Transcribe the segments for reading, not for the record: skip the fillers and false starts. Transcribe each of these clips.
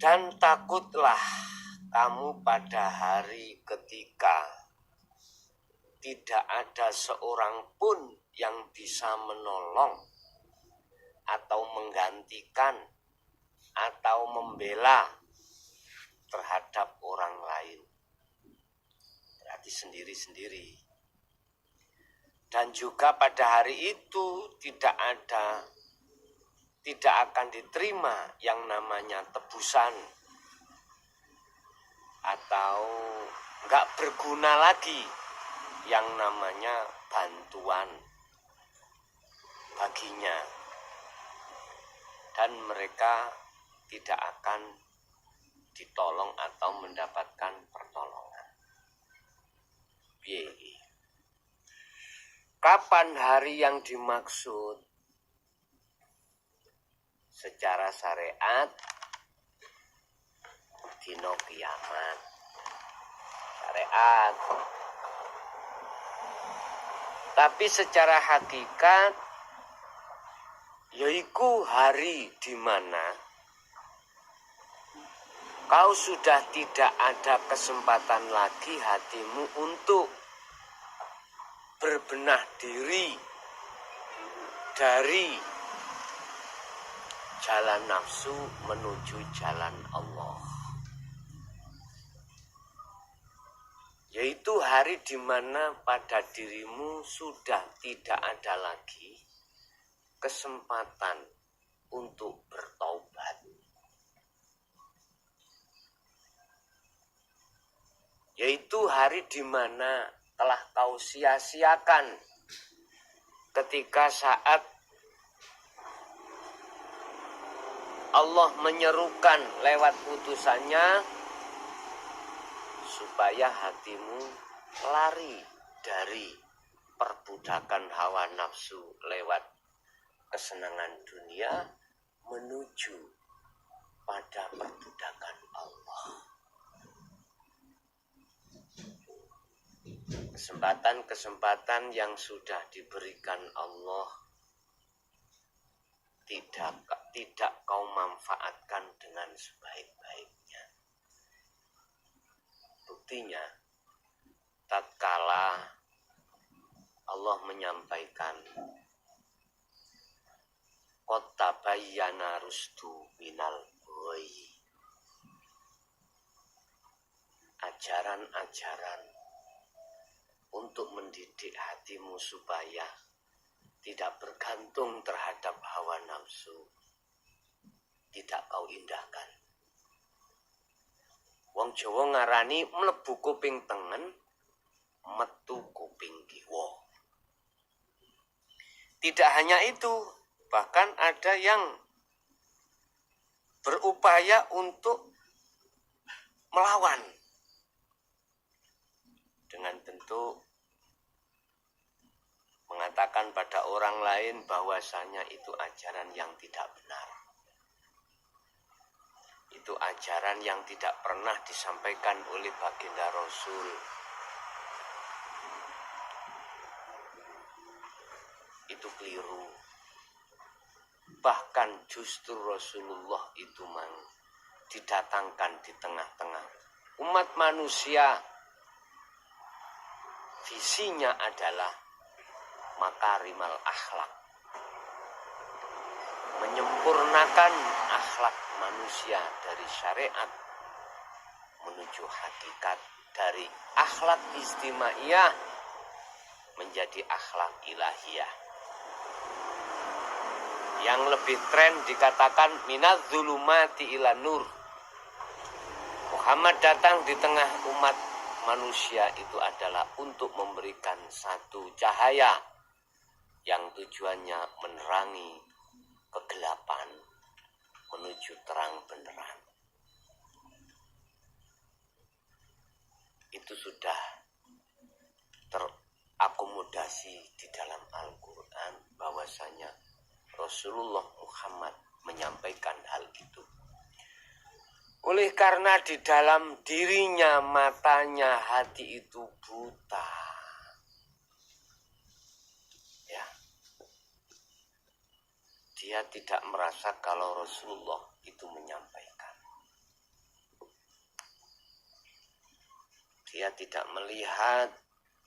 Dan takutlah kamu pada hari ketika tidak ada seorang pun yang bisa menolong atau menggantikan atau membela terhadap orang lain. Berarti sendiri-sendiri. Dan juga pada hari itu tidak akan diterima yang namanya tebusan atau enggak berguna lagi yang namanya bantuan baginya. Dan mereka tidak akan ditolong atau mendapatkan pertolongan. Kapan hari yang dimaksud? Secara syariat dino kiamat. Syariat. Tapi secara hakikat yaitu hari di mana kau sudah tidak ada kesempatan lagi hatimu untuk berbenah diri dari jalan nafsu menuju jalan Allah. Yaitu hari di mana pada dirimu sudah tidak ada lagi kesempatan untuk bertaubat. Yaitu hari di mana telah kau sia-siakan ketika saat Allah menyerukan lewat putusannya supaya hatimu lari dari perbudakan hawa nafsu lewat kesenangan dunia menuju pada perbudakan Allah. Kesempatan-kesempatan yang sudah diberikan Allah tidak kau manfaatkan dengan sebaik-baiknya. Buktinya, tatkala Allah menyampaikan qad tabayyana rusdu minal ghayy, ajaran-ajaran untuk mendidik hatimu supaya tidak bergantung terhadap hawa nafsu, tidak kau indahkan. Wong Jawa ngarani mlebu kuping tengen, metu kuping kiwa. Tidak hanya itu, bahkan ada yang berupaya untuk melawan dengan bentuk mengatakan pada orang lain bahwasanya itu ajaran yang tidak benar. Itu ajaran yang tidak pernah disampaikan oleh baginda Rasul. Itu keliru. Bahkan justru Rasulullah itu didatangkan di tengah-tengah umat manusia. Visinya adalah makarimal akhlak, menyempurnakan akhlak manusia dari syariat menuju hakikat, dari akhlak istimaiyah menjadi akhlak ilahiyah. Yang lebih tren dikatakan minaz zulumati ila nur. Muhammad datang di tengah umat manusia itu adalah untuk memberikan satu cahaya yang tujuannya menerangi kegelapan menuju terang benderang. Itu sudah terakomodasi di dalam Al-Quran bahwasanya Rasulullah Muhammad menyampaikan hal itu. Oleh karena di dalam dirinya, matanya, hati itu buta. Ya. Dia tidak merasa kalau Rasulullah itu menyampaikan. hatinya tidak melihat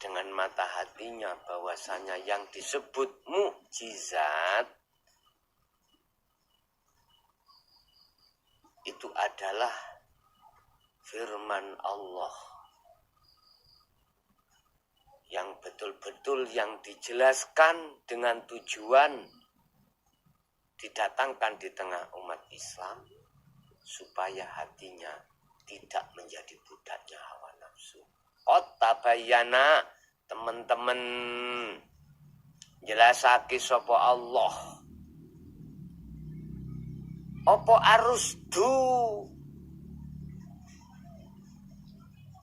dengan mata hatinya bahwasanya yang disebut mukjizat itu adalah firman Allah yang betul-betul yang dijelaskan dengan tujuan didatangkan di tengah umat Islam supaya hatinya tidak menjadi budaknya hawa nafsu. Tabayyana, teman-teman jelasake sapa Allah. Apa arusdu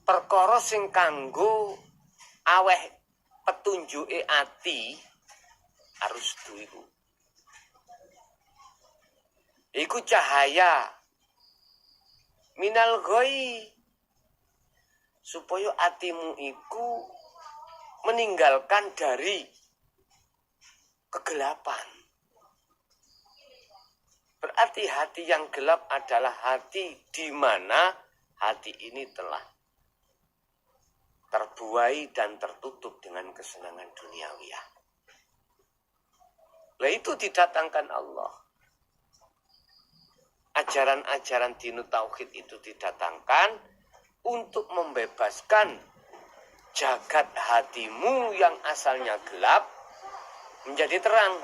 perkara sing kanggo aweh petunjuke ati arusdu iku cahaya minal ghoi supaya atimu iku meninggalkan dari kegelapan. Berarti hati yang gelap adalah hati di mana hati ini telah terbuai dan tertutup dengan kesenangan duniawiyah. Lah itu didatangkan Allah. Ajaran-ajaran dinu tauhid itu didatangkan untuk membebaskan jagat hatimu yang asalnya gelap menjadi terang.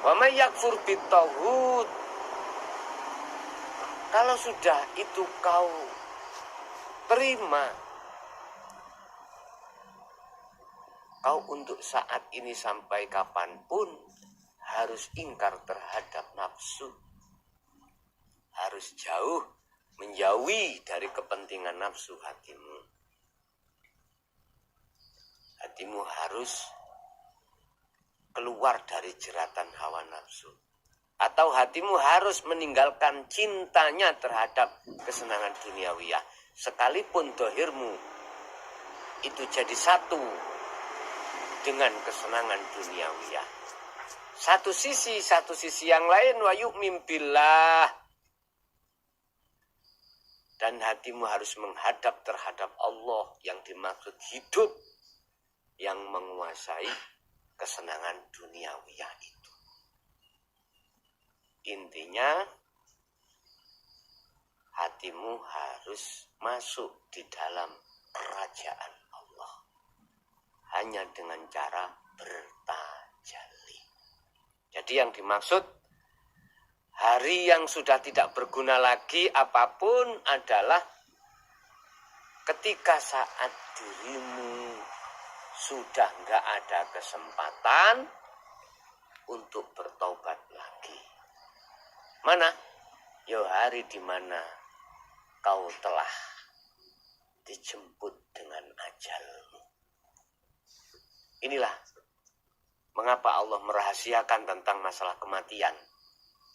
Wa may yakfur bitaghut. Kalau sudah itu kau terima, kau untuk saat ini sampai kapanpun harus ingkar terhadap nafsu. Harus jauh, menjauhi dari kepentingan nafsu hatimu. Hatimu harus keluar dari jeratan hawa nafsu. Atau hatimu harus meninggalkan cintanya terhadap kesenangan duniawiyah. Sekalipun dohirmu itu jadi satu dengan kesenangan duniawiyah. Satu sisi yang lain wa yu'min billah. Dan hatimu harus menghadap terhadap Allah yang dimaksud hidup yang menguasai kesenangan duniawiyah itu. Intinya hatimu harus masuk di dalam kerajaan Allah. Hanya dengan cara bertajalli. Jadi yang dimaksud hari yang sudah tidak berguna lagi apapun adalah ketika saat dirimu sudah nggak ada kesempatan untuk bertobat lagi. Mana? Ya hari di mana kau telah dijemput dengan ajalmu. Inilah mengapa Allah merahasiakan tentang masalah kematian.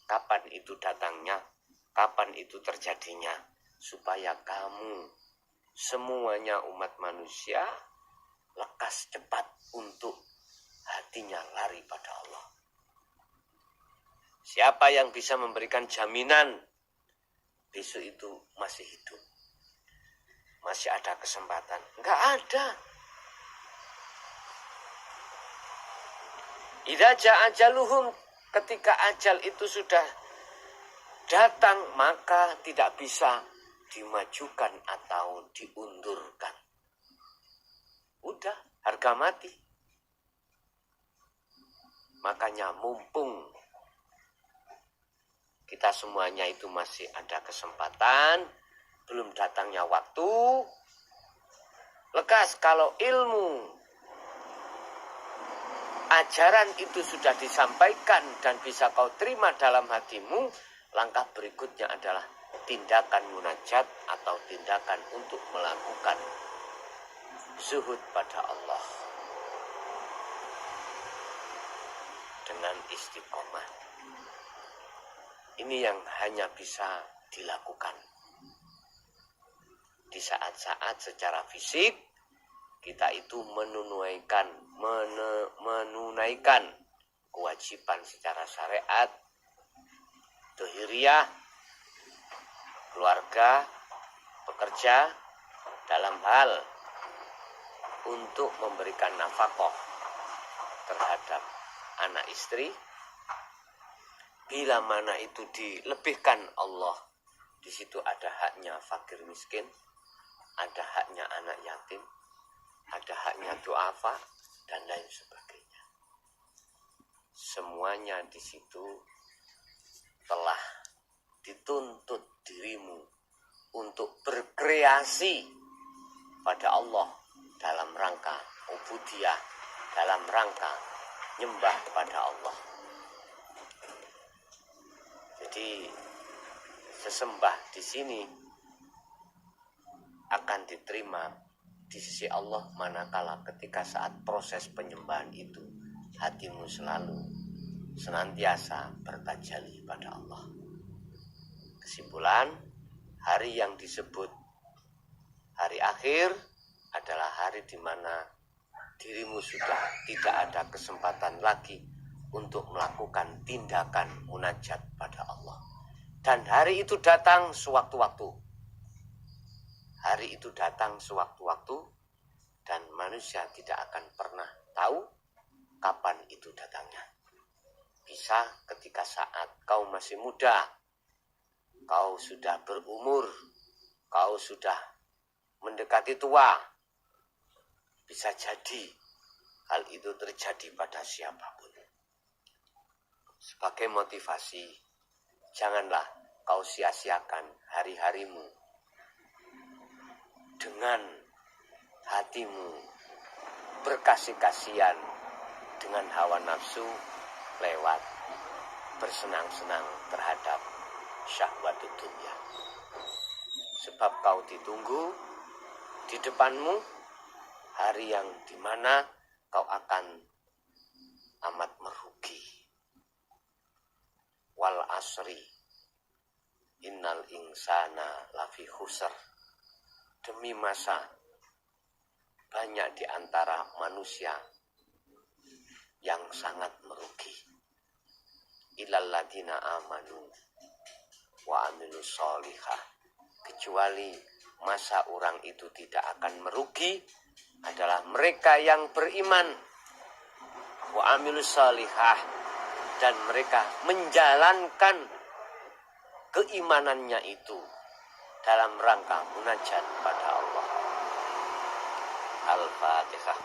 Kapan itu datangnya, kapan itu terjadinya. Supaya kamu, semuanya umat manusia, lekas cepat untuk hatinya lari pada Allah. Siapa yang bisa memberikan jaminan besok itu masih hidup? Masih ada kesempatan? Enggak ada. Idza jaa ajaluhum, ketika ajal itu sudah datang, maka tidak bisa dimajukan atau diundurkan. Udah, harga mati. Makanya mumpung kita semuanya itu masih ada kesempatan, belum datangnya waktu, lekas kalau ilmu ajaran itu sudah disampaikan dan bisa kau terima dalam hatimu, langkah berikutnya adalah tindakan munajat atau tindakan untuk melakukan zuhud pada Allah dengan istiqomah. Ini yang hanya bisa dilakukan di saat-saat secara fisik kita itu menunaikan kewajiban secara syariat, dohiriyah, keluarga, bekerja dalam hal untuk memberikan nafkah terhadap anak istri, bila mana itu dilebihkan Allah, di situ ada haknya fakir miskin, ada haknya anak yatim, ada haknya duafa, dan lain sebagainya. Semuanya di situ telah dituntut dirimu untuk berkreasi pada Allah dalam rangka ubudiyah, dalam rangka nyembah kepada Allah. Jadi sesembah di sini akan diterima di sisi Allah manakala ketika saat proses penyembahan itu hatimu selalu senantiasa bertajalli pada Allah. Kesimpulan, hari yang disebut hari akhir adalah hari di mana dirimu sudah tidak ada kesempatan lagi untuk melakukan tindakan munajat pada Allah. Dan hari itu datang sewaktu-waktu. Hari itu datang sewaktu-waktu dan manusia tidak akan pernah tahu kapan itu datangnya. Bisa ketika saat kau masih muda, kau sudah berumur, kau sudah mendekati tua. Bisa jadi hal itu terjadi pada siapapun. Sebagai motivasi, janganlah kau sia-siakan hari-harimu dengan hatimu berkasih-kasihan dengan hawa nafsu lewat bersenang-senang terhadap syahwatud dunia. Sebab kau ditunggu di depanmu hari yang dimana kau akan amat merugi. Wal asri innal insana lafi khusr. Demi masa banyak di antara manusia yang sangat merugi. Illal ladina amanu wa amilus sholihah. Kecuali masa orang itu tidak akan merugi adalah mereka yang beriman wa amilus sholihah, dan mereka menjalankan keimanannya itu dalam rangka munajat pada Allah. Al-Fatihah.